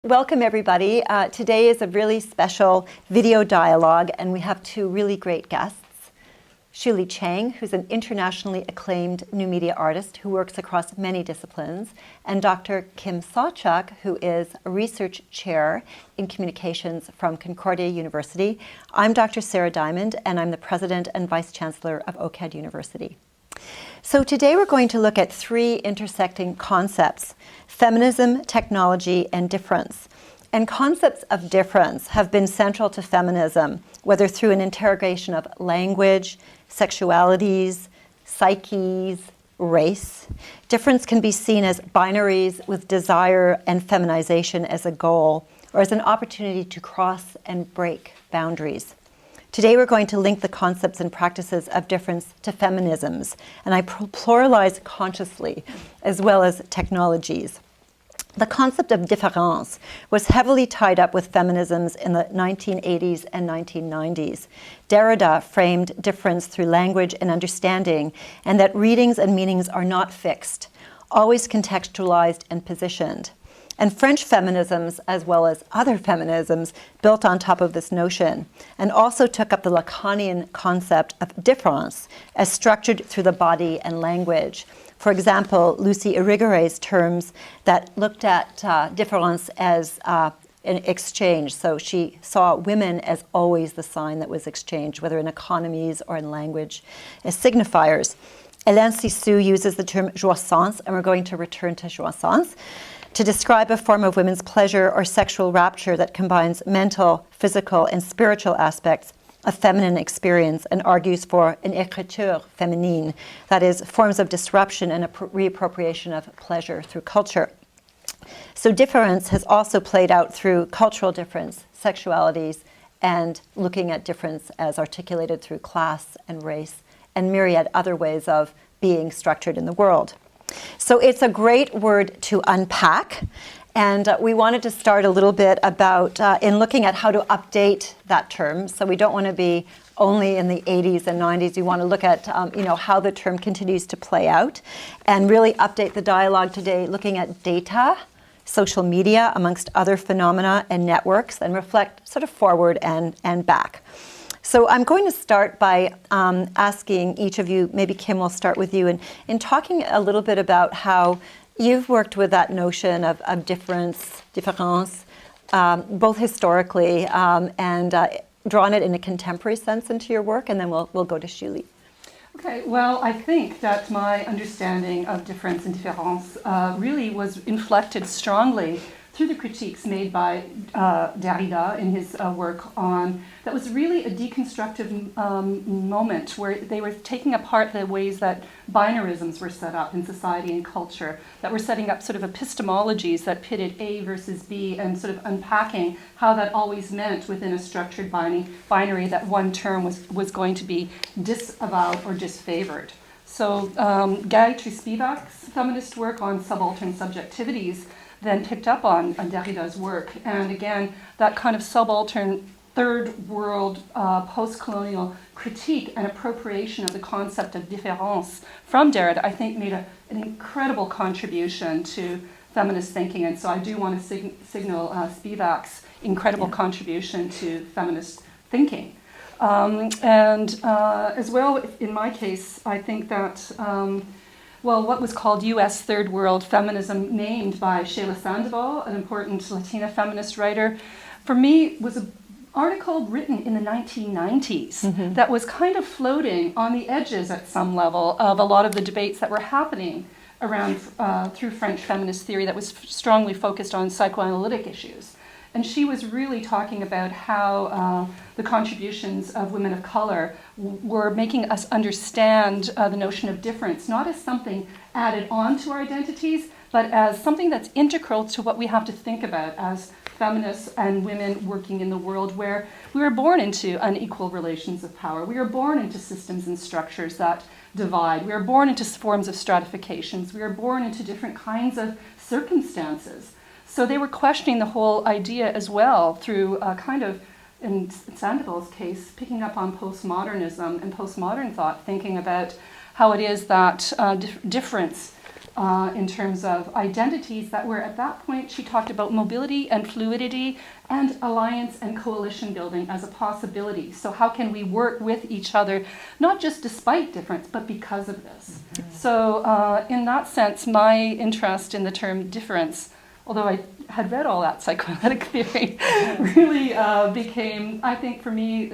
Welcome everybody. Today is a really special video dialogue and we have two really great guests. Shuli Chang, who's an internationally acclaimed new media artist who works across many disciplines, and Dr. Kim Sawchuk, who is a research chair in communications from Concordia University. I'm Dr. Sarah Diamond and I'm the president and vice chancellor of OCAD University. So today we're going to look at three intersecting concepts: feminism, technology, and difference. And concepts of difference have been central to feminism, whether through an interrogation of language, sexualities, psyches, race. Difference can be seen as binaries with desire and feminization as a goal, or as an opportunity to cross and break boundaries. Today we're going to link the concepts and practices of difference to feminisms, and I pluralize consciously, as well as technologies. The concept of différance was heavily tied up with feminisms in the 1980s and 1990s. Derrida framed difference through language and understanding, and that readings and meanings are not fixed, always contextualized and positioned. And French feminisms, as well as other feminisms, built on top of this notion, and also took up the Lacanian concept of différance as structured through the body and language. For example, Lucy Irigary's terms that looked at différance as an exchange. So she saw women as always the sign that was exchanged, whether in economies or in language, as signifiers. Hélène Cixous uses the term jouissance, and we're going to return to jouissance, to describe a form of women's pleasure or sexual rapture that combines mental, physical, and spiritual aspects of feminine experience and argues for an écriture féminine, that is, forms of disruption and a reappropriation of pleasure through culture. So difference has also played out through cultural difference, sexualities, and looking at difference as articulated through class and race and myriad other ways of being structured in the world. So it's a great word to unpack, and we wanted to start a little bit about in looking at how to update that term. So we don't want to be only in the 80s and 90s. We want to look at how the term continues to play out and really update the dialogue today, looking at data, social media, amongst other phenomena and networks, and reflect sort of forward and back. So I'm going to start by asking each of you, maybe Kim, we'll start with you, in talking a little bit about how you've worked with that notion of difference, différance, both historically and drawn it in a contemporary sense into your work, and then we'll go to Shuli. Okay, well, I think that my understanding of difference and différance really was inflected strongly through the critiques made by Derrida in his work on, that was really a deconstructive moment where they were taking apart the ways that binarisms were set up in society and culture, that were setting up sort of epistemologies that pitted A versus B and sort of unpacking how that always meant within a structured binary that one term was going to be disavowed or disfavored. So Gayatri Spivak's feminist work on subaltern subjectivities then picked up on Derrida's work. And again, that kind of subaltern third world post-colonial critique and appropriation of the concept of différance from Derrida, I think made an incredible contribution to feminist thinking. And so I do want to signal Spivak's incredible contribution to feminist thinking. And as well, in my case, I think that what was called U.S. Third World Feminism, named by Sheila Sandoval, an important Latina feminist writer, for me was an article written in the 1990s that was kind of floating on the edges at some level of a lot of the debates that were happening around through French feminist theory that was strongly focused on psychoanalytic issues. And she was really talking about how the contributions of women of color were making us understand the notion of difference, not as something added on to our identities, but as something that's integral to what we have to think about as feminists and women working in the world where we were born into unequal relations of power. We were born into systems and structures that divide. We were born into forms of stratifications. We were born into different kinds of circumstances. So they were questioning the whole idea as well through kind of, in Sandoval's case, picking up on postmodernism and postmodern thought, thinking about how it is that difference in terms of identities that were, at that point, she talked about mobility and fluidity and alliance and coalition building as a possibility. So how can we work with each other, not just despite difference, but because of this? So in that sense, my interest in the term difference, although I had read all that psychoanalytic theory, really became, I think for me,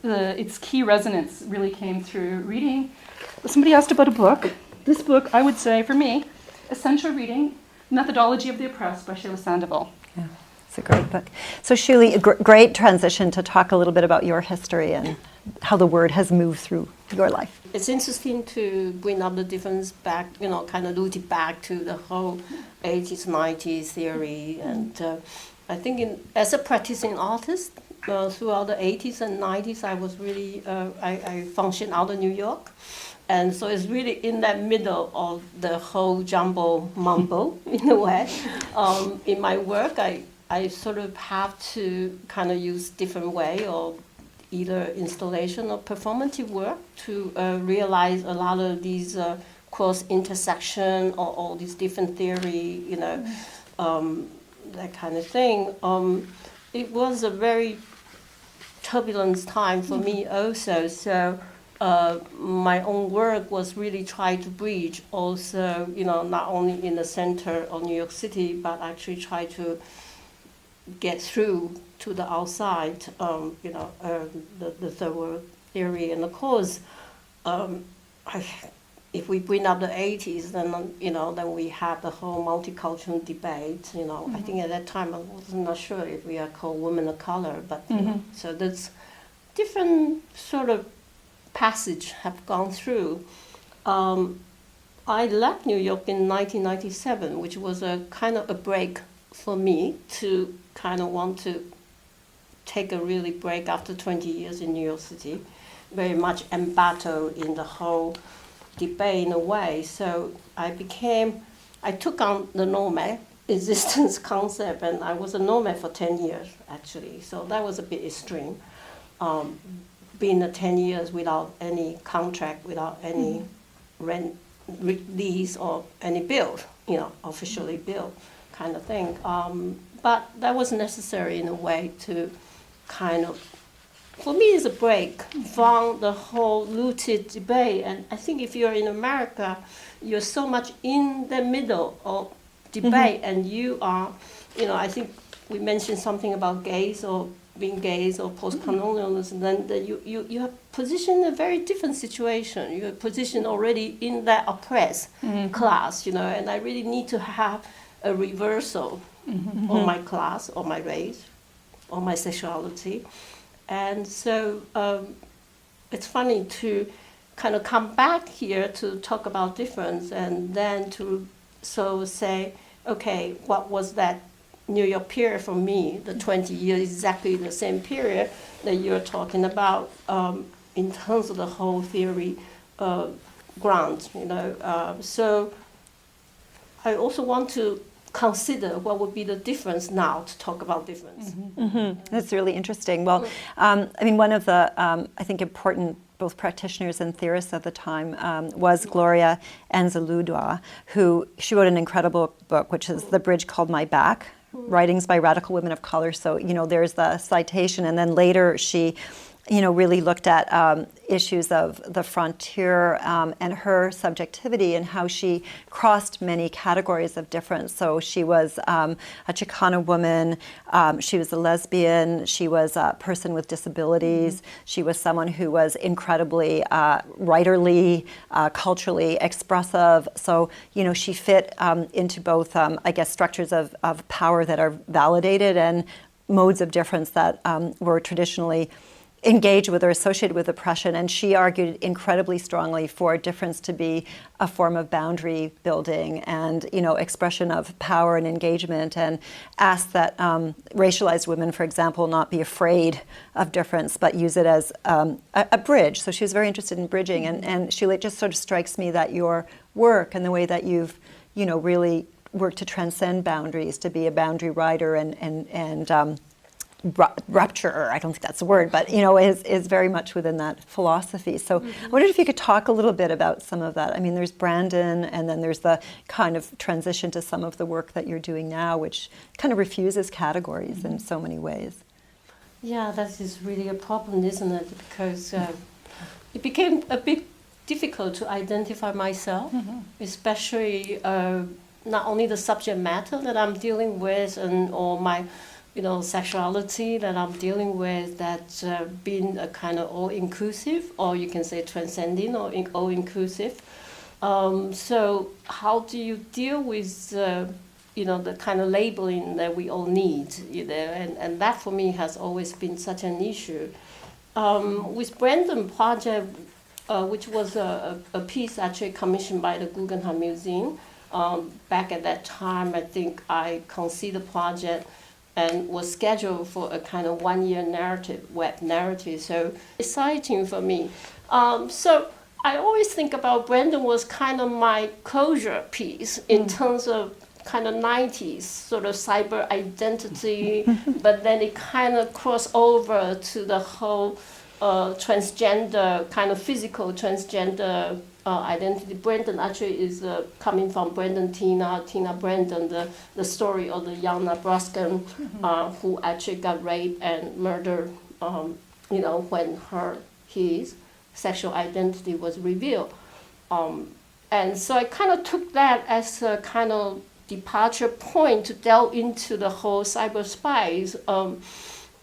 its key resonance really came through reading. Somebody asked about a book. This book, I would say, for me, essential reading, Methodology of the Oppressed by Sheila Sandoval. Yeah, it's a great book. So Shuli, great transition to talk a little bit about your history and how the word has moved through your life. It's interesting to bring up the difference back, kind of rooted back to the whole 80s, 90s theory. And I think as a practicing artist, throughout the 80s and 90s, I was really, I functioned out of New York. And so it's really in that middle of the whole jumbo mumbo, in a way. In my work, I sort of have to kind of use different way of either installation or performative work to realize a lot of these cross intersection or all these different theory, that kind of thing. It was a very turbulent time for me also. So my own work was really trying to bridge also, not only in the center of New York City, but actually try to get through to the outside, the third world area. And of course, if we bring up the 80s, then we have the whole multicultural debate. I think at that time I was not sure if we are called women of color, but so there's different sort of passage have gone through. I left New York in 1997, which was a kind of a break for me to kind of want to take a really break after 20 years in New York City, very much embattled in the whole debate in a way. So I took on the nomad existence concept, and I was a nomad for 10 years actually. So that was a bit extreme. Being 10 years without any contract, without any rent lease or any bill, officially bill kind of thing. But that was necessary in a way to kind of, for me, it's a break from the whole rooted debate. And I think if you're in America, you're so much in the middle of debate, and you are, I think we mentioned something about gays or being gays or post-colonialism, then you have positioned in a very different situation. You're positioned already in that oppressed class, and I really need to have a reversal on my class, or my race, or my sexuality. And so it's funny to kind of come back here to talk about difference, and then to say, okay, what was that New York period for me, the 20 years, exactly the same period that you're talking about in terms of the whole theory ground, So I also want to consider what would be the difference now to talk about difference. That's really interesting. Well, one of the, I think, important both practitioners and theorists at the time was Gloria Anzaldúa, she wrote an incredible book, which is The Bridge Called My Back, Writings by Radical Women of Color. So, there's the citation, and then later she really looked at issues of the frontier and her subjectivity and how she crossed many categories of difference. So she was a Chicana woman, she was a lesbian, she was a person with disabilities, she was someone who was incredibly writerly, culturally expressive. So, she fit into both, structures of power that are validated and modes of difference that were traditionally engaged with or associated with oppression, and she argued incredibly strongly for difference to be a form of boundary building and expression of power and engagement, and asked that racialized women, for example, not be afraid of difference but use it as a bridge. So she was very interested in bridging, and Sheila, it just sort of strikes me that your work and the way that you've really worked to transcend boundaries, to be a boundary rider and rupture, I don't think that's the word, but is very much within that philosophy. So I wondered if you could talk a little bit about some of that. I mean, there's Brandon, and then there's the kind of transition to some of the work that you're doing now, which kind of refuses categories in so many ways. Yeah, that is really a problem, isn't it? Because it became a bit difficult to identify myself, especially not only the subject matter that I'm dealing with, or my sexuality that I'm dealing with, that being a kind of all-inclusive, or you can say transcending or all-inclusive. So how do you deal with the kind of labeling that we all need, and that for me has always been such an issue. With Brandon project, which was a piece actually commissioned by the Guggenheim Museum, back at that time, I think I conceived the project and was scheduled for a kind of 1-year narrative, web narrative, so exciting for me. So I always think about Brandon was kind of my closure piece in terms of kind of 90s sort of cyber identity, but then it kind of crossed over to the whole transgender, kind of physical transgender identity. Brandon actually is coming from Brandon Tina Brandon, the story of the young Nebraskan who actually got raped and murdered, when his sexual identity was revealed. And so I kind of took that as a kind of departure point to delve into the whole cyberspace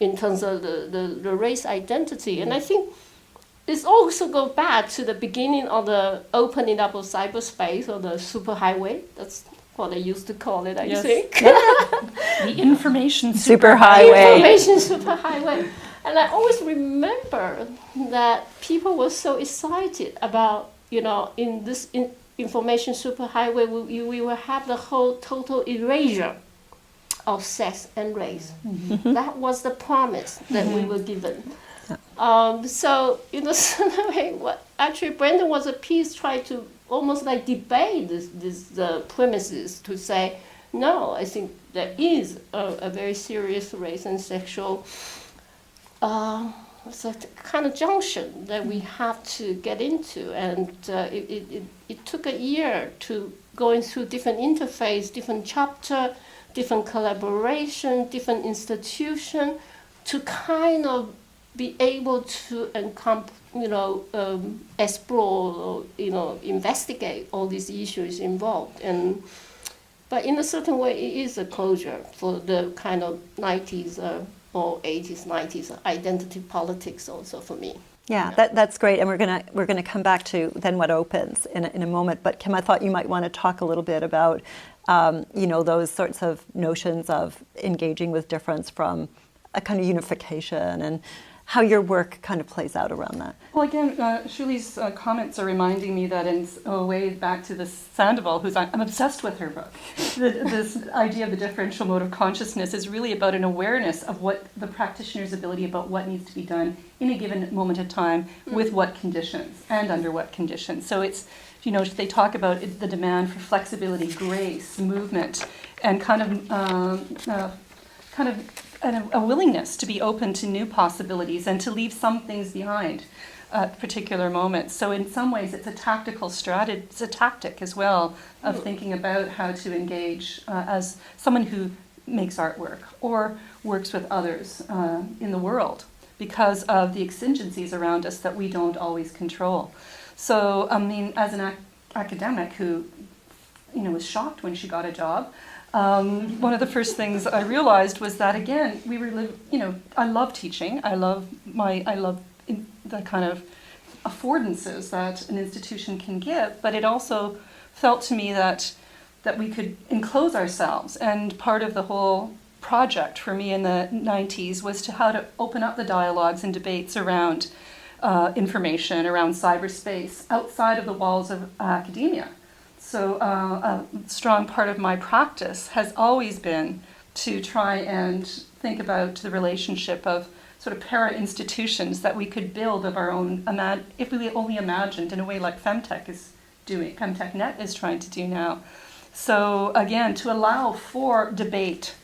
in terms of the race identity. And I think this also goes back to the beginning of the opening up of cyberspace, or the superhighway. That's what they used to call it, I think. The information superhighway. Information superhighway. And I always remember that people were so excited about, in this information superhighway, we will have the whole total erasure of sex and race. That was the promise that we were given. So, in a certain way, what actually Brandon was a piece trying to almost like debate this premises, to say, no, I think there is a very serious race and sexual kind of junction that we have to get into. And it took a year to going through different interface, different chapter, different collaboration, different institution, to kind of be able to explore or investigate all these issues involved. But in a certain way, it is a closure for the kind of 90s or 80s, 90s identity politics also for me. Yeah, that's great, and we're gonna come back to then what opens in a moment. But Kim, I thought you might want to talk a little bit about those sorts of notions of engaging with difference from a kind of unification, and how your work kind of plays out around that. Well, again, Shuli's comments are reminding me that in a way back to this Sandoval, I'm obsessed with her book. This idea of the differential mode of consciousness is really about an awareness of what the practitioner's ability about what needs to be done in a given moment of time, with what conditions and under what conditions. So it's, they talk about the demand for flexibility, grace, movement, and a willingness to be open to new possibilities and to leave some things behind at particular moments. So in some ways, it's a tactical strategy. It's a tactic as well of thinking about how to engage as someone who makes artwork or works with others in the world, because of the exigencies around us that we don't always control. So, as an academic who, was shocked when she got a job, one of the first things I realized was that, again, I love teaching. I love the kind of affordances that an institution can give, but it also felt to me that we could enclose ourselves. And part of the whole project for me in the 90s was how to open up the dialogues and debates around information, around cyberspace, outside of the walls of academia. So a strong part of my practice has always been to try and think about the relationship of sort of para-institutions that we could build of our own, if we only imagined in a way like Femtech is doing, FemTechNet is trying to do now. So again, to allow for debate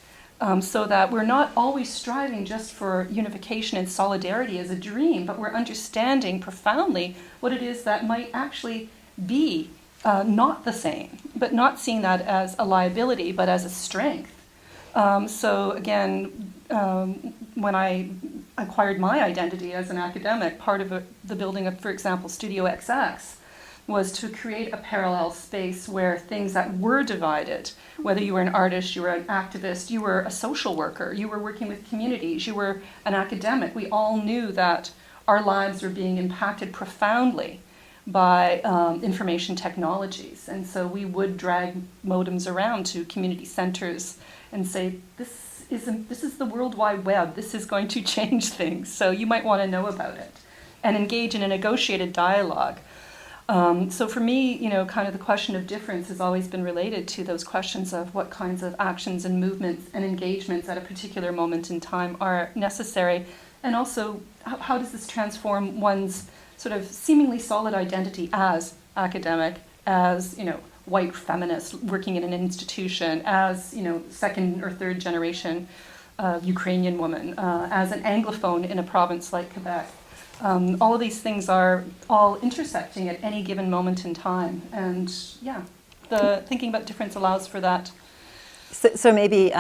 so that we're not always striving just for unification and solidarity as a dream, but we're understanding profoundly what it is that might actually be not the same, but not seeing that as a liability, but as a strength. So again, when I acquired my identity as an academic, part of the building of, for example, Studio XX, was to create a parallel space where things that were divided, whether you were an artist, you were an activist, you were a social worker, you were working with communities, you were an academic, we all knew that our lives were being impacted profoundly by information technologies. And so we would drag modems around to community centers and say, this is the World Wide Web, this is going to change things, so you might want to know about it, and engage in a negotiated dialogue. So for me, kind of the question of difference has always been related to those questions of what kinds of actions and movements and engagements at a particular moment in time are necessary, and also how does this transform one's sort of seemingly solid identity as academic, as white feminist working in an institution, as second or third generation Ukrainian woman, as an Anglophone in a province like Quebec. All of these things are all intersecting at any given moment in time. And the thinking about difference allows for that. So maybe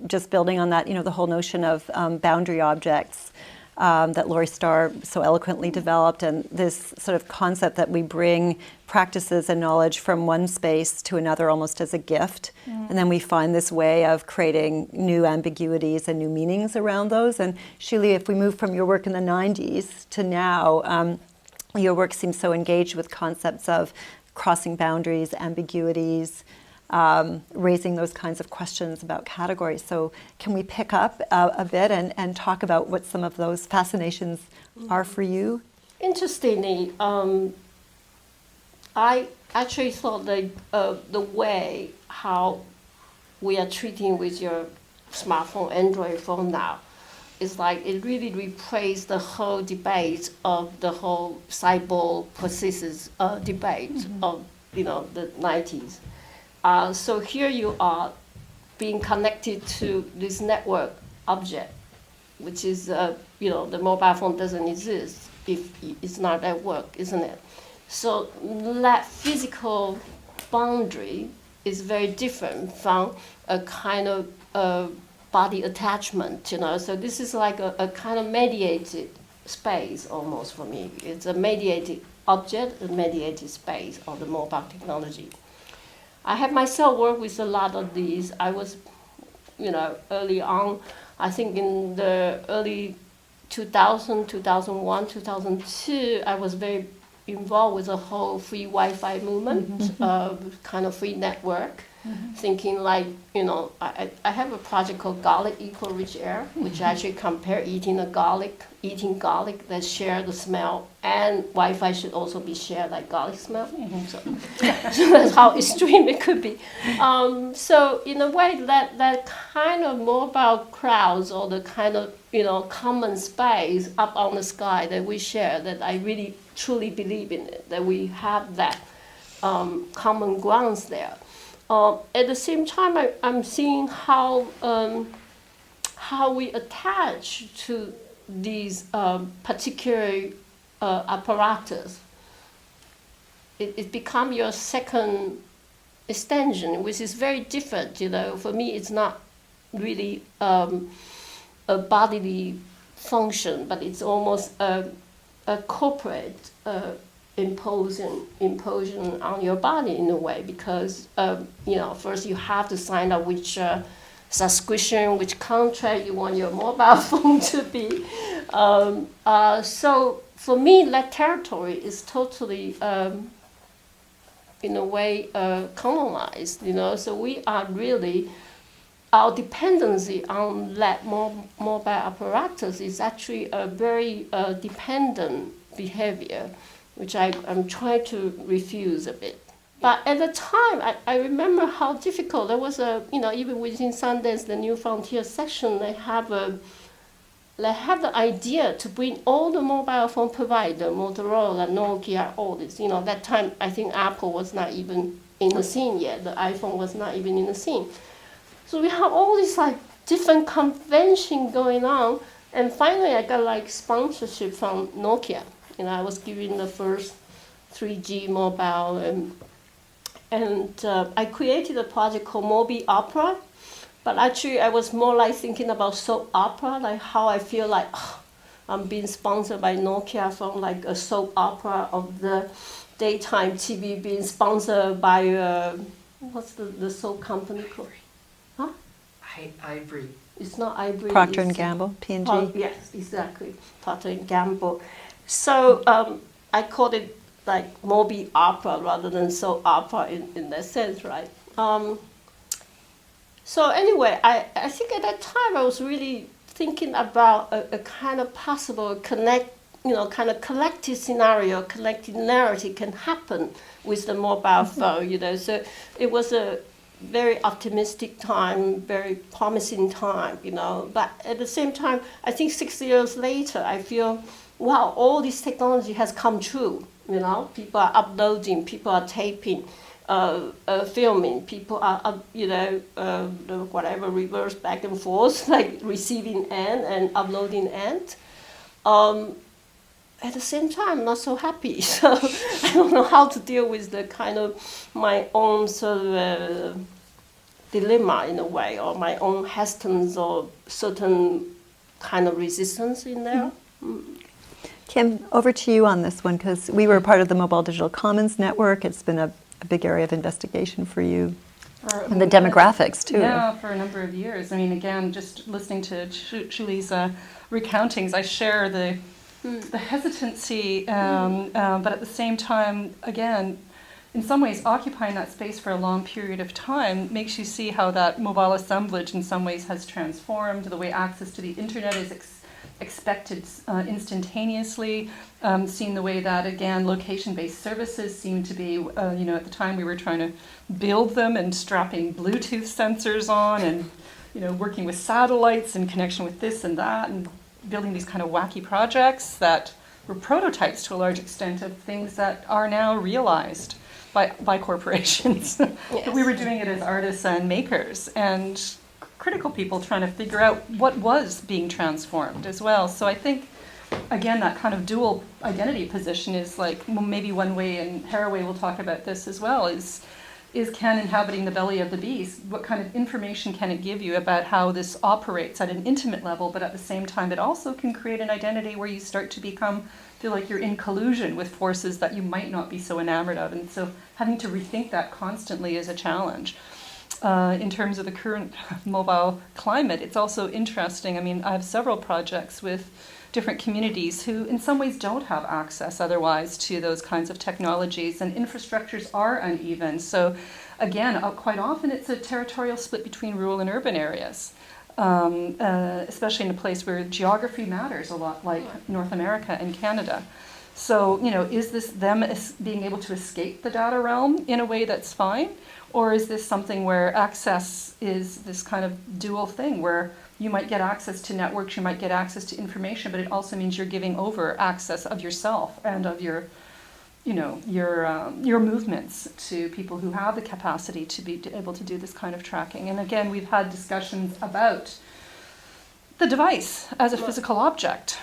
just building on that, the whole notion of boundary objects that Laurie Starr so eloquently developed, and this sort of concept that we bring practices and knowledge from one space to another almost as a gift, and then we find this way of creating new ambiguities and new meanings around those. And Shuli, if we move from your work in the 90s to now, your work seems so engaged with concepts of crossing boundaries, ambiguities, raising those kinds of questions about categories. So can we pick up a bit and talk about what some of those fascinations are for you? Interestingly, I actually thought that the way how we are treating with your smartphone, Android phone now, is like it really replaced the whole debate of the whole cyber processes debate of the 90s. So here you are being connected to this network object, which is, the mobile phone doesn't exist if it's not at work, isn't it? So that physical boundary is very different from a kind of body attachment, So this is like a kind of mediated space almost for me. It's a mediated object, a mediated space of the mobile technology. I have myself worked with a lot of these. I was, early on, I think in the early 2000, 2001, 2002, I was very involved with the whole free Wi-Fi movement, kind of free network, thinking like, I have a project called Garlic Equal Rich Air, which actually compare eating garlic that share the smell, and Wi-Fi should also be shared like garlic smell. So that's how extreme it could be. So in a way, that kind of mobile crowds or the kind of common space up on the sky that we share, that I really truly believe in it, that we have that common grounds there. At the same time, I'm seeing how we attach to these particular apparatus. It becomes your second extension, which is very different. For me, it's not really a bodily function, but it's almost a corporate imposition on your body in a way, because first you have to sign up which subscription, which contract you want your mobile phone to be. So for me, that territory is totally, in a way, colonized. So we are really, our dependency on that mobile apparatus is actually a very dependent behavior, which I'm trying to refuse a bit. But at the time, I remember how difficult it was. Even within Sundance, the New Frontier section, they have the idea to bring all the mobile phone providers, Motorola, Nokia, all this. That time I think Apple was not even in the scene yet. The iPhone was not even in the scene. So we have all these different convention going on. And finally, I got like sponsorship from Nokia. I was given the first 3G mobile, and I created a project called Mobi Opera. But actually, I was more like thinking about soap opera, like how I feel like I'm being sponsored by Nokia from like a soap opera of the daytime TV being sponsored by what's the soap company called? Huh? Ivory. It's not Ivory. Procter it's, & Gamble, P&G. Yes, exactly. Procter & Gamble. So I called it like Mobi Opera rather than soap opera in that sense, right? So anyway, I think at that time I was really thinking about a kind of possible kind of collective scenario, collective narrative can happen with the mobile phone, So it was a very optimistic time, very promising time, But at the same time, I think 6 years later, I feel, wow, all this technology has come true, People are uploading, people are taping, filming, people are, whatever, reverse back and forth, like receiving end and uploading end. At the same time, not so happy. So I don't know how to deal with the kind of my own sort of dilemma in a way, or my own hesitance or certain kind of resistance in there. Mm-hmm. Kim, over to you on this one, because we were part of the Mobile Digital Commons Network. It's been a big area of investigation for you. And the demographics, too. Yeah, for a number of years. I mean, again, just listening to Shuli's recountings, I share the hesitancy, but at the same time, again, in some ways, occupying that space for a long period of time makes you see how that mobile assemblage in some ways has transformed, the way access to the internet is expected instantaneously, seeing the way that, again, location-based services seem to be, at the time we were trying to build them and strapping Bluetooth sensors on and, working with satellites in connection with this and that and building these kind of wacky projects that were prototypes to a large extent of things that are now realized by corporations. Yes. But we were doing it as artists and makers and critical people trying to figure out what was being transformed as well. So I think, again, that kind of dual identity position is like, well, maybe one way, and Haraway will talk about this as well, is can inhabiting the belly of the beast, what kind of information can it give you about how this operates at an intimate level, but at the same time it also can create an identity where you start to feel like you're in collusion with forces that you might not be so enamored of. And so having to rethink that constantly is a challenge. In terms of the current mobile climate, it's also interesting. I mean, I have several projects with different communities who in some ways don't have access otherwise to those kinds of technologies, and infrastructures are uneven. So again, quite often it's a territorial split between rural and urban areas, especially in a place where geography matters a lot, like North America and Canada. So, is this them being able to escape the data realm in a way that's fine? Or is this something where access is this kind of dual thing where you might get access to networks, you might get access to information, but it also means you're giving over access of yourself and of your movements to people who have the capacity to be able to do this kind of tracking. And again, we've had discussions about the device as a physical object.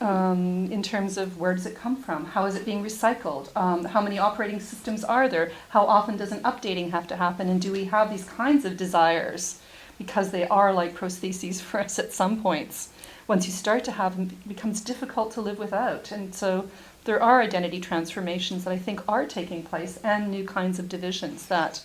In terms of where does it come from? How is it being recycled? How many operating systems are there? How often does an updating have to happen? And do we have these kinds of desires? Because they are like prostheses for us at some points. Once you start to have them, it becomes difficult to live without. And so there are identity transformations that I think are taking place and new kinds of divisions that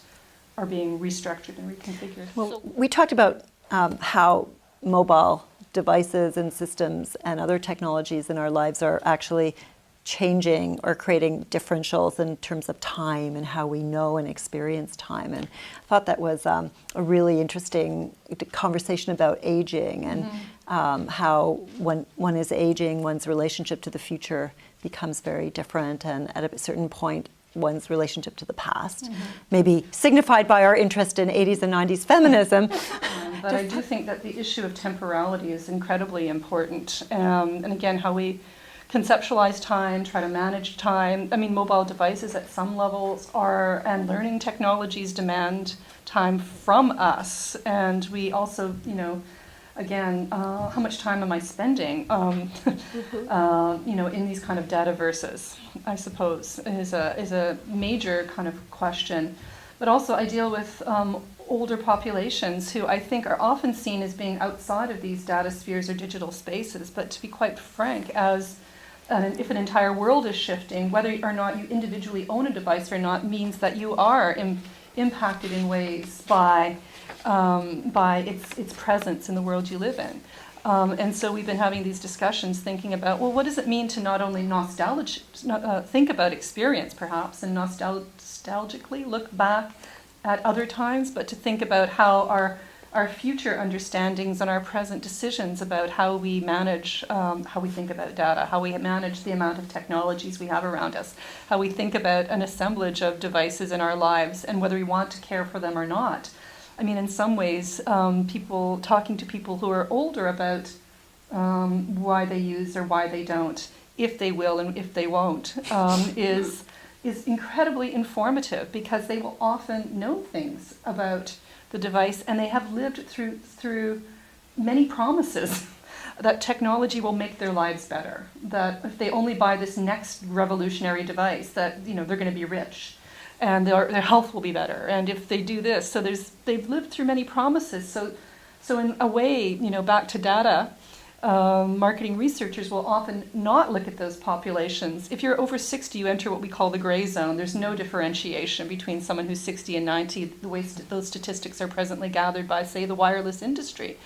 are being restructured and reconfigured. Well, we talked about how mobile devices and systems and other technologies in our lives are actually changing or creating differentials in terms of time and how we know and experience time. And I thought that was a really interesting conversation about aging and how when one is aging, one's relationship to the future becomes very different, and at a certain point, one's relationship to the past, maybe signified by our interest in 80s and 90s feminism. But I do think that the issue of temporality is incredibly important. And again, how we conceptualize time, try to manage time. I mean, mobile devices at some levels and learning technologies demand time from us. And we also, again, how much time am I spending, in these kind of data verses, I suppose, is a major kind of question. But also I deal with older populations who I think are often seen as being outside of these data spheres or digital spaces. But to be quite frank, if an entire world is shifting, whether or not you individually own a device or not means that you are impacted in ways by its presence in the world you live in. And so we've been having these discussions thinking about, well, what does it mean to not only think about experience perhaps and nostalgically look back at other times, but to think about how our future understandings and our present decisions about how we manage, how we think about data, how we manage the amount of technologies we have around us, how we think about an assemblage of devices in our lives and whether we want to care for them or not. I mean, in some ways, talking to people who are older about why they use or why they don't, if they will and if they won't, is incredibly informative because they will often know things about the device and they have lived through many promises that technology will make their lives better, that if they only buy this next revolutionary device, that they're going to be rich and their health will be better, and if they do this, so they've lived through many promises. So in a way, back to data, marketing researchers will often not look at those populations. If you're over 60, you enter what we call the gray zone. There's no differentiation between someone who's 60 and 90, the way those statistics are presently gathered by, say, the wireless industry.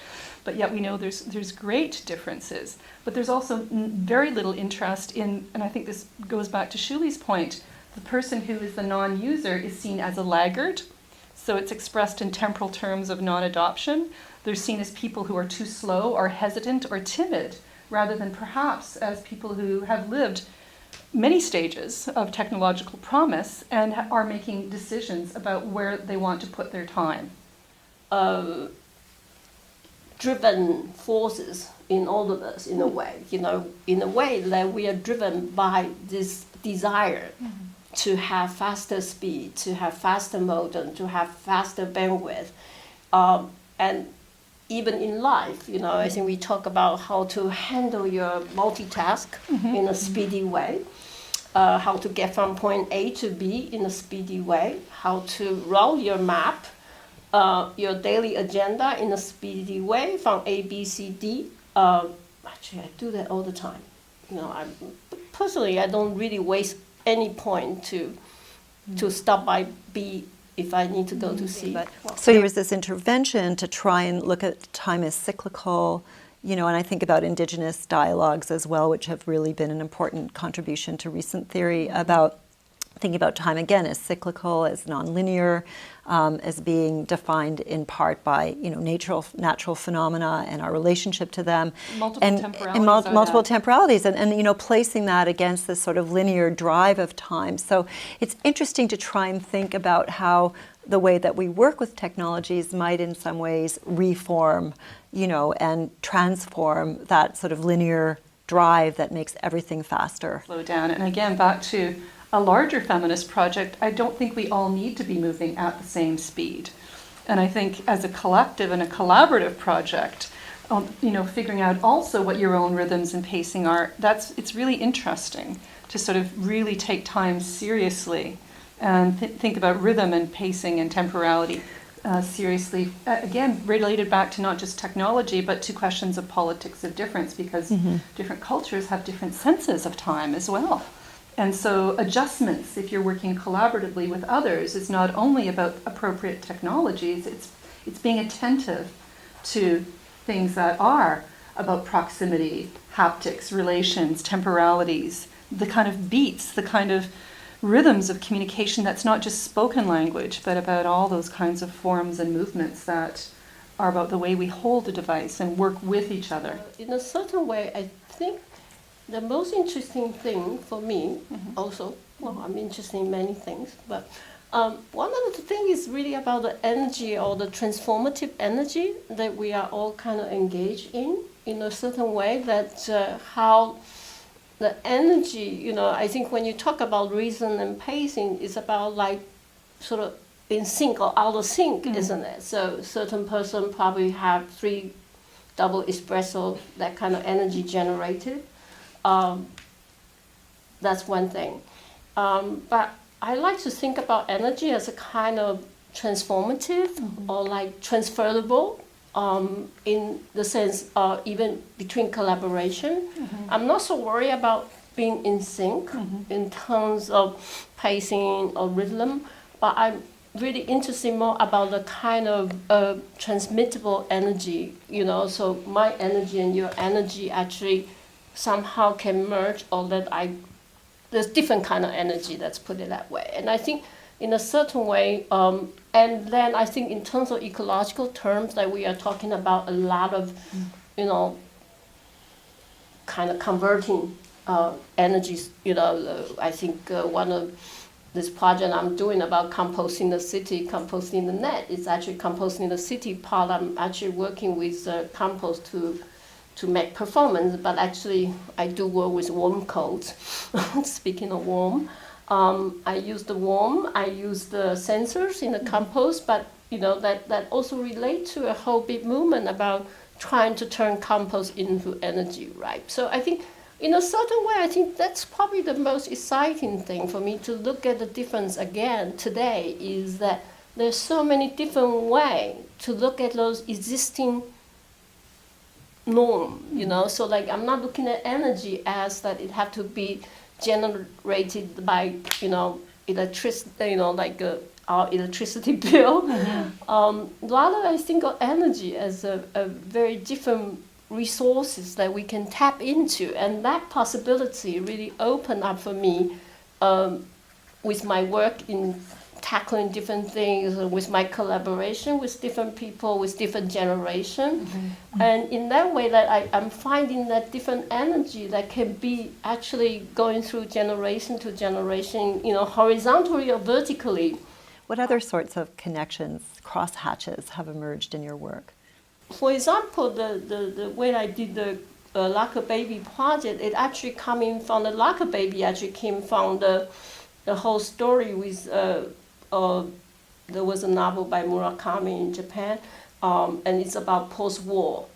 But yet we know there's great differences. But there's also very little interest in, and I think this goes back to Shuli's point, the person who is the non-user is seen as a laggard. So it's expressed in temporal terms of non-adoption. They're seen as people who are too slow or hesitant or timid, rather than perhaps as people who have lived many stages of technological promise and are making decisions about where they want to put their time. Driven forces in all of us, in a way, in a way that we are driven by this desire to have faster speed, to have faster modem, to have faster bandwidth. And even in life, I think we talk about how to handle your multitask in a speedy way, how to get from point A to B in a speedy way, how to route your map, your daily agenda in a speedy way from A, B, C, D. Actually, I do that all the time. Personally, I don't really waste any point to stop by B if I need to go to C. So there was this intervention to try and look at time as cyclical, and I think about indigenous dialogues as well, which have really been an important contribution to recent theory about thinking about time again as cyclical, as nonlinear, as being defined in part by natural phenomena and our relationship to them, multiple temporalities, and placing that against this sort of linear drive of time. So it's interesting to try and think about how the way that we work with technologies might in some ways reform, and transform that sort of linear drive that makes everything faster. Slow down, and again back to a larger feminist project, I don't think we all need to be moving at the same speed. And I think as a collective and a collaborative project, figuring out also what your own rhythms and pacing are, it's really interesting to sort of really take time seriously and think about rhythm and pacing and temporality seriously. Again, related back to not just technology, but to questions of politics of difference, because different cultures have different senses of time as well. And so adjustments, if you're working collaboratively with others, is not only about appropriate technologies, it's being attentive to things that are about proximity, haptics, relations, temporalities, the kind of beats, the kind of rhythms of communication that's not just spoken language, but about all those kinds of forms and movements that are about the way we hold a device and work with each other. In a certain way, I think the most interesting thing for me, also, I'm interested in many things, but one of the things is really about the energy or the transformative energy that we are all kind of engaged in a certain way, that how the energy, I think when you talk about reason and pacing, it's about like sort of in sync or out of sync, isn't it? So certain person probably have 3 double espresso, that kind of energy generated. That's one thing. But I like to think about energy as a kind of transformative or like transferable in the sense even between collaboration. I'm not so worried about being in sync in terms of pacing or rhythm, but I'm really interested more about the kind of transmittable energy, so my energy and your energy actually somehow can merge, or that there's different kind of energy, let's put it that way. And I think in a certain way, and then I think in terms of ecological terms, that we are talking about a lot of, kind of converting energies. I think one of this project I'm doing about composting the city, composting the net, is actually composting the city part. I'm actually working with compost to make performance, but actually I do work with worm coats. Speaking of worm, I use the worm, I use the sensors in the compost, but that also relate to a whole big movement about trying to turn compost into energy, right? So I think in a certain way, I think that's probably the most exciting thing for me to look at the difference again today, is that there's so many different ways to look at those existing norm, so like I'm not looking at energy as that it have to be generated by, electricity, like our electricity bill. Rather, I think of energy as a very different resources that we can tap into, and that possibility really opened up for me with my work in tackling different things, with my collaboration with different people, with different generations. And in that way that I'm finding that different energy that can be actually going through generation to generation, horizontally or vertically. What other sorts of connections, crosshatches, have emerged in your work? For example, the way I did the Lacquer Baby project, it actually coming from the Lacquer Baby actually came from the whole story with there was a novel by Murakami in Japan, and it's about post-war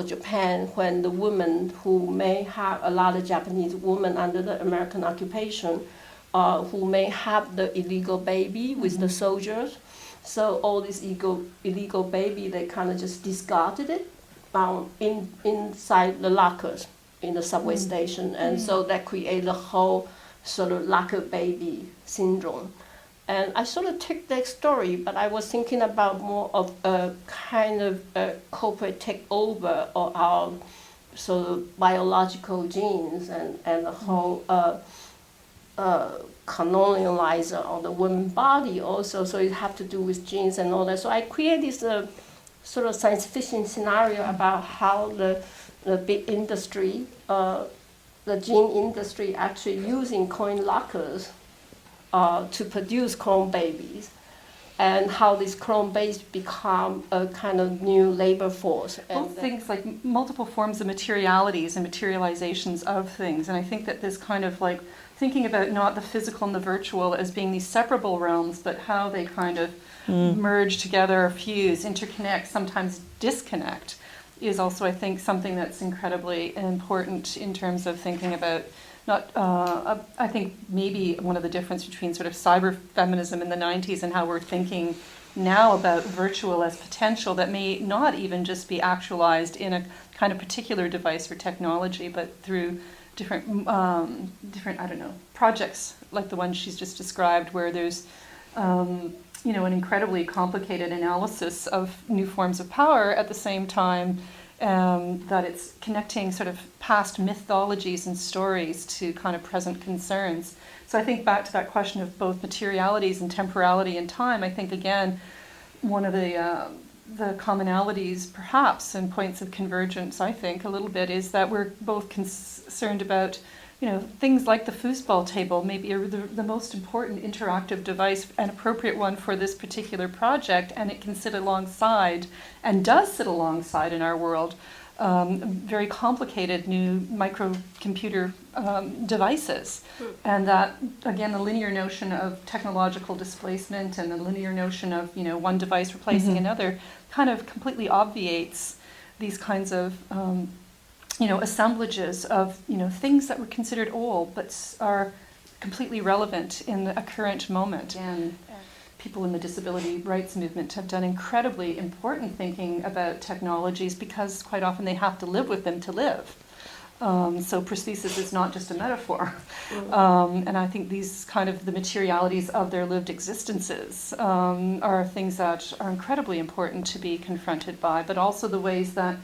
Japan, when the women who may have a lot of Japanese women under the American occupation, who may have the illegal baby with the soldiers. So all this illegal baby, they kind of just discarded it inside the lockers in the subway station. And so that created a whole sort of locker baby syndrome. And I sort of took that story, but I was thinking about more of a kind of a corporate takeover of our sort of biological genes and the whole colonializer of the woman's body also. So it had to do with genes and all that. So I created this sort of science fiction scenario about how the big industry, the gene industry, actually using coin lockers to produce clone babies, and how these clone babies become a kind of new labor force. Both things like multiple forms of materialities and materializations of things. And I think that this kind of like thinking about not the physical and the virtual as being these separable realms, but how they kind of merge together, fuse, interconnect, sometimes disconnect, is also, I think, something that's incredibly important in terms of thinking about not, I think maybe one of the difference between sort of cyber feminism in the 90s and how we're thinking now about virtual as potential that may not even just be actualized in a kind of particular device or technology, but through different, I don't know, projects like the one she's just described, where there's, an incredibly complicated analysis of new forms of power at the same time that it's connecting sort of past mythologies and stories to kind of present concerns. So I think back to that question of both materialities and temporality and time, I think, again, one of the commonalities, perhaps, and points of convergence, I think, a little bit, is that we're both concerned about, things like the foosball table maybe are the most important interactive device, an appropriate one for this particular project, and it can sit alongside, and does sit alongside in our world, very complicated new microcomputer devices. And that, again, the linear notion of technological displacement and the linear notion of, one device replacing another kind of completely obviates these kinds of, assemblages of, things that were considered old but are completely relevant in a current moment. And people in the disability rights movement have done incredibly important thinking about technologies because quite often they have to live with them to live. So prosthesis is not just a metaphor. And I think these kind of the materialities of their lived existences are things that are incredibly important to be confronted by, but also the ways that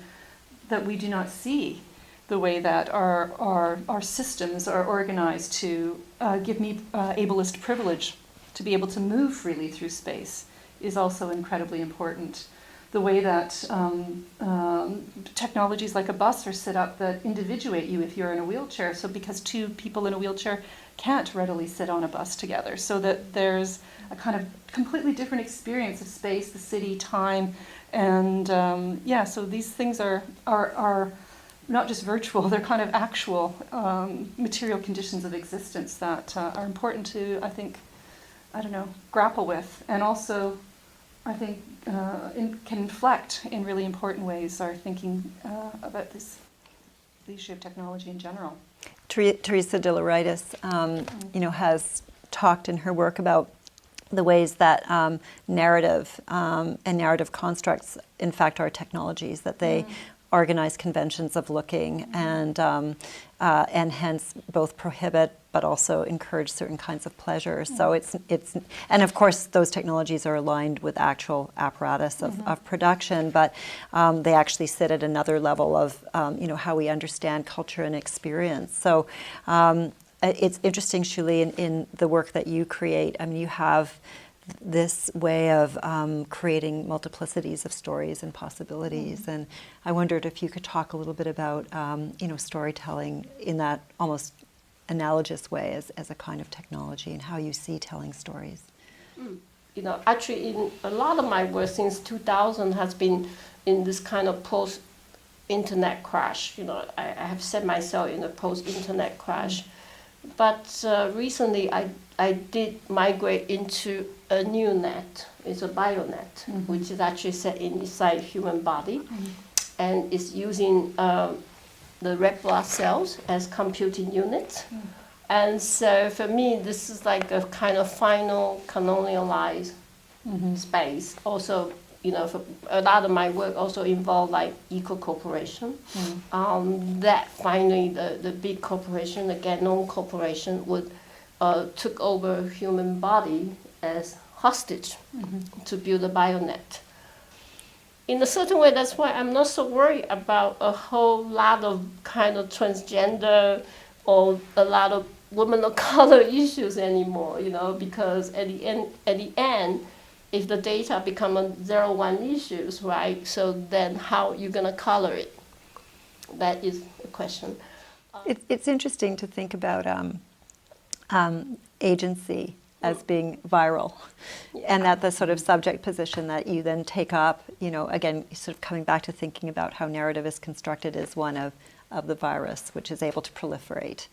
we do not see, the way that our systems are organized to give me ableist privilege to be able to move freely through space is also incredibly important. The way that technologies like a bus are set up that individuate you if you're in a wheelchair, so because two people in a wheelchair can't readily sit on a bus together, so that there's a kind of completely different experience of space, the city, time, and so these things are not just virtual, they're kind of actual material conditions of existence that are important to, I think, grapple with, and also, I think, can inflect in really important ways our thinking about the issue of technology in general. Teresa de Lauritis, has talked in her work about the ways that narrative and narrative constructs, in fact, are technologies, that they organize conventions of looking and hence both prohibit but also encourage certain kinds of pleasure. So it's and of course those technologies are aligned with actual apparatus of production, but they actually sit at another level of how we understand culture and experience. So it's interesting, Shuli, in the work that you create. I mean, you have this way of creating multiplicities of stories and possibilities, and I wondered if you could talk a little bit about storytelling in that almost analogous way as a kind of technology and how you see telling stories. Actually, in a lot of my work since 2000 has been in this kind of post-internet crash. I have set myself in a post-internet crash, but recently I did migrate into a new net. It's a bionet, which is actually set inside human body, and it's using the red blood cells as computing units. And so for me, this is like a kind of final colonialized space. Also, for a lot of my work also involved like eco-cooperation. That finally the big corporation, the Ganon Corporation, would took over human body as hostage to build a bionet. In a certain way, that's why I'm not so worried about a whole lot of kind of transgender or a lot of women of color issues anymore, because at the end, if the data become a 0-1 issues, right? So then how you gonna color it? That is the question. It's interesting to think about agency as being viral, and that the sort of subject position that you then take up, again, sort of coming back to thinking about how narrative is constructed as one of the virus, which is able to proliferate,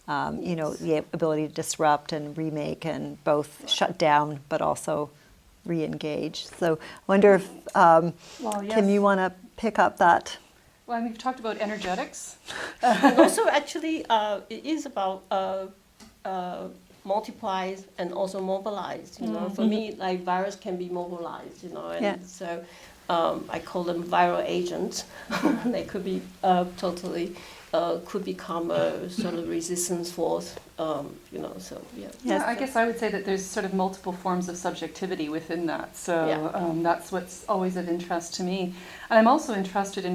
the ability to disrupt and remake and both shut down but also re-engage. So I wonder if, Kim, you want to pick up that? Well, we've talked about energetics. And also, actually, it is about multiplies and also mobilized. For me, like virus can be mobilized. And so I call them viral agents. They could be totally could become a sort of resistance force. So yeah. Yeah, I guess I would say that there's sort of multiple forms of subjectivity within that. So that's what's always of interest to me. And I'm also interested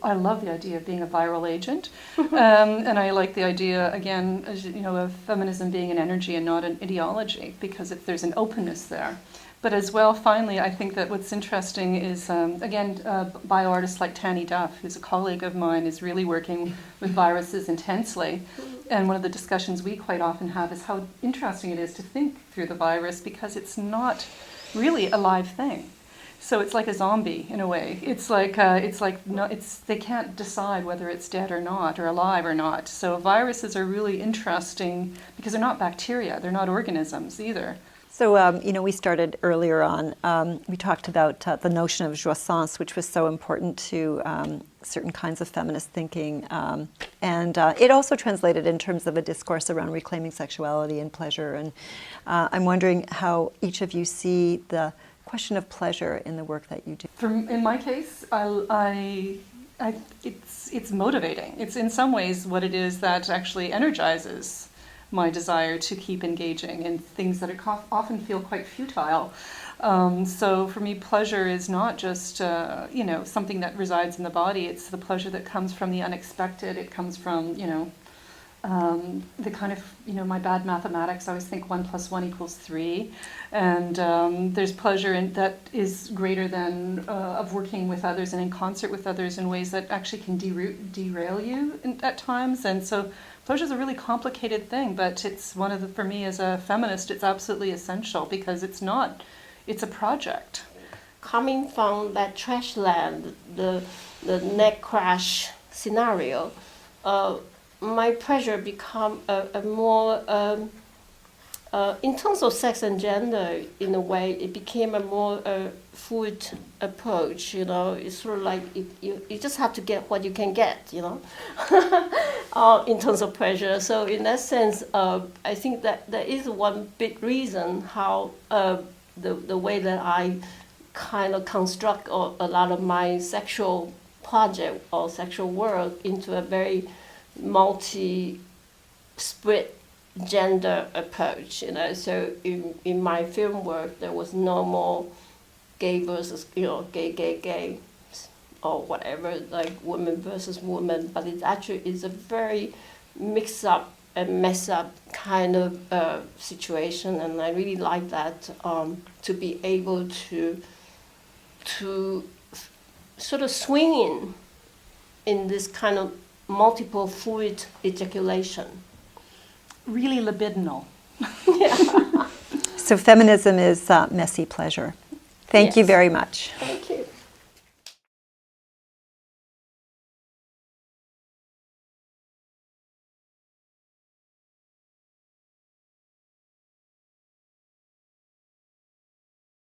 I love the idea of being a viral agent. And I like the idea, again, of feminism being an energy and not an ideology, because there's an openness there. But as well, finally, I think that what's interesting is, bioartists like Tanny Duff, who's a colleague of mine, is really working with viruses intensely. And one of the discussions we quite often have is how interesting it is to think through the virus, because it's not really a live thing. So it's like a zombie in a way. It's like no, it's they can't decide whether it's dead or not, or alive or not. So viruses are really interesting because they're not bacteria, they're not organisms either. So, we started earlier on, we talked about the notion of jouissance, which was so important to certain kinds of feminist thinking. And it also translated in terms of a discourse around reclaiming sexuality and pleasure. And I'm wondering how each of you see the question of pleasure in the work that you do. In my case, it's motivating. It's in some ways what it is that actually energizes my desire to keep engaging in things that often feel quite futile. So for me, pleasure is not just something that resides in the body. It's the pleasure that comes from the unexpected. It comes from the kind of my bad mathematics. I always think 1 + 1 = 3, and there's pleasure that is greater than of working with others and in concert with others in ways that actually can derail you at times. And so pleasure is a really complicated thing, but it's for me as a feminist, it's absolutely essential because it's a project. Coming from that trash land, the neck crash scenario, my pleasure become a more, in terms of sex and gender, in a way, it became a more fluid approach. It's sort of like you just have to get what you can get, in terms of pleasure. So in that sense, I think that there is one big reason how the way that I kind of construct a lot of my sexual project or sexual work into a very multi-split gender approach, So in my film work, there was no more gay versus, gay, or whatever, like woman versus woman, but it actually is a very mix up and mess up kind of situation, and I really like that, to be able to sort of swing in this kind of multiple fluid ejaculation. Really libidinal. So feminism is messy pleasure. Thank you Yes. very much. Thank